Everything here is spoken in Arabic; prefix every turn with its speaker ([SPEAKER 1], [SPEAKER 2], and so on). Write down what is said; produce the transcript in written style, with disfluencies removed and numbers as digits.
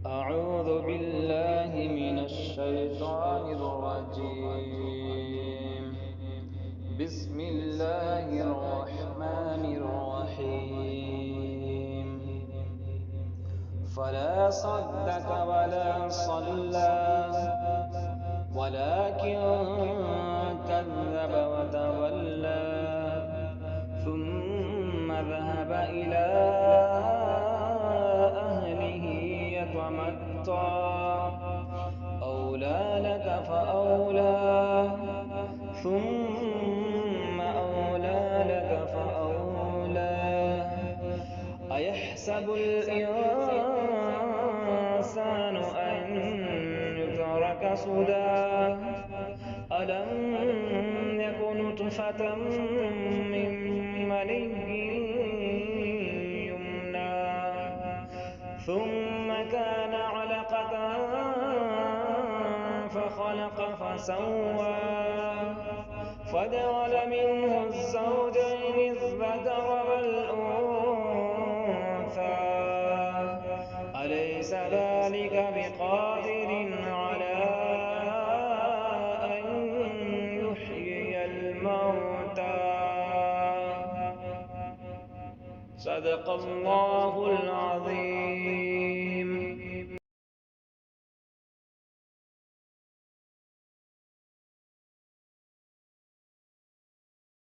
[SPEAKER 1] أعوذ بالله من الشيطان الرجيم. بسم الله الرحمن الرحيم. فلا صدق ولا صلى ولكن كذب وتولى ثم ذهب إلى أهله يتمطى أولى لك فأولى ثم أولى لك فأولى أيحسب الإنسان أن يترك سدى ألم يك نطفة من مني يمنى ثم كان علقة فخلق فسوى فجعل منه الزوجين الذكر والأنثى أليس ذلك بقادر على أن يحيي الموتى صدق الله العظيم.